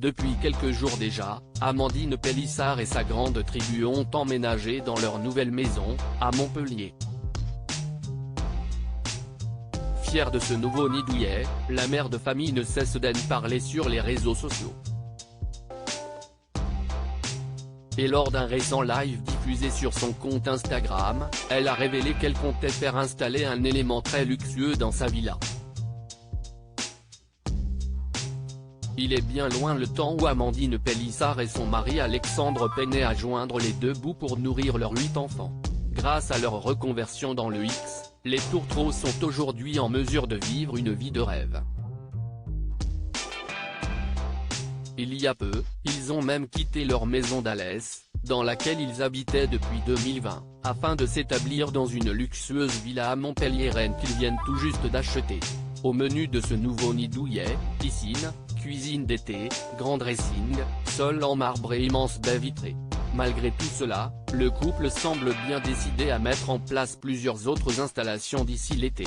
Depuis quelques jours déjà, Amandine Pélissard et sa grande tribu ont emménagé dans leur nouvelle maison, à Montpellier. Fière de ce nouveau nid douillet, la mère de famille ne cesse d'en parler sur les réseaux sociaux. Et lors d'un récent live diffusé sur son compte Instagram, elle a révélé qu'elle comptait faire installer un élément très luxueux dans sa villa. Il est bien loin le temps où Amandine Pélissard et son mari Alexandre peinaient à joindre les deux bouts pour nourrir leurs 8 enfants. Grâce à leur reconversion dans le X, les tourtereaux sont aujourd'hui en mesure de vivre une vie de rêve. Il y a peu, ils ont même quitté leur maison d'Alès, dans laquelle ils habitaient depuis 2020, afin de s'établir dans une luxueuse villa à Montpellier-Rennes qu'ils viennent tout juste d'acheter. Au menu de ce nouveau nid douillet, piscine, cuisine d'été, grand dressing, sol en marbre et immense baie vitrée. Malgré tout cela, le couple semble bien décidé à mettre en place plusieurs autres installations d'ici l'été.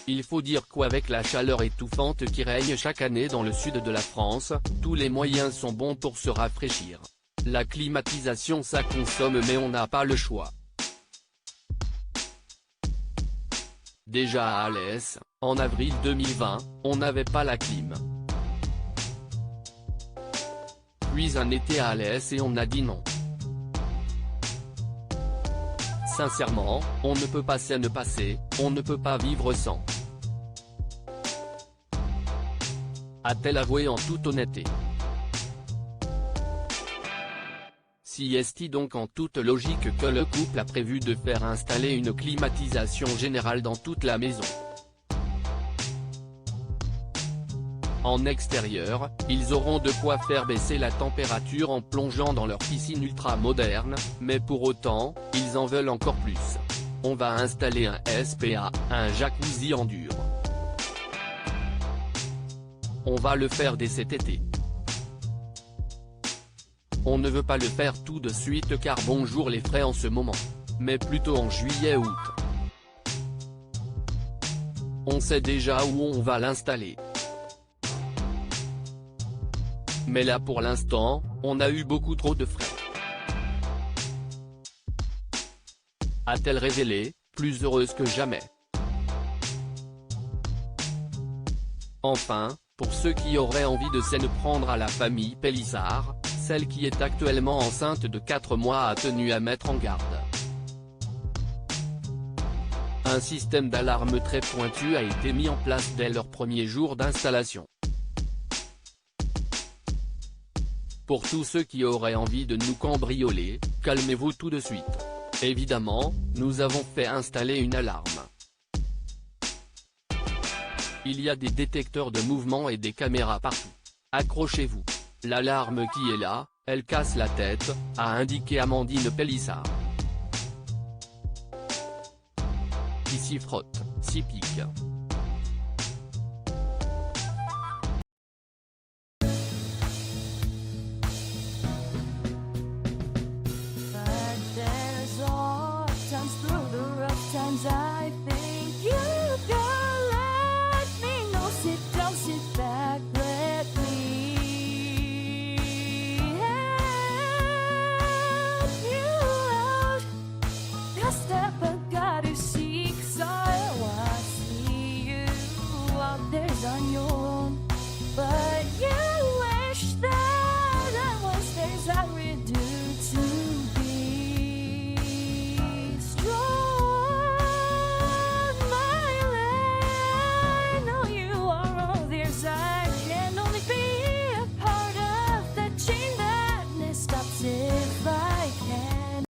Il faut dire qu'avec la chaleur étouffante qui règne chaque année dans le sud de la France, tous les moyens sont bons pour se rafraîchir. La climatisation ça consomme mais on n'a pas le choix. Déjà à Alès, en avril 2020, on n'avait pas la clim. Puis un été à Alès et on a dit non. Sincèrement, on ne peut pas s'en passer, on ne peut pas vivre sans. A-t-elle avoué en toute honnêteté. Si est donc en toute logique que le couple a prévu de faire installer une climatisation générale dans toute la maison. En extérieur, ils auront de quoi faire baisser la température en plongeant dans leur piscine ultra moderne, mais pour autant, ils en veulent encore plus. On va installer un SPA, un jacuzzi en dur. On va le faire dès cet été. On ne veut pas le faire tout de suite car bonjour les frais en ce moment. Mais plutôt en juillet-août. On sait déjà où on va l'installer. Mais là pour l'instant, on a eu beaucoup trop de frais. A-t-elle révélé, plus heureuse que jamais. Enfin, pour ceux qui auraient envie de s'en prendre à la famille Pélissard, celle qui est actuellement enceinte de 4 mois a tenu à mettre en garde. Un système d'alarme très pointu a été mis en place dès leur premier jour d'installation. Pour tous ceux qui auraient envie de nous cambrioler, calmez-vous tout de suite. Évidemment, nous avons fait installer une alarme. Il y a des détecteurs de mouvement et des caméras partout. Accrochez-vous. L'alarme qui est là, elle casse la tête, a indiqué Amandine Pélissard. Qui s'y frotte, s'y pique.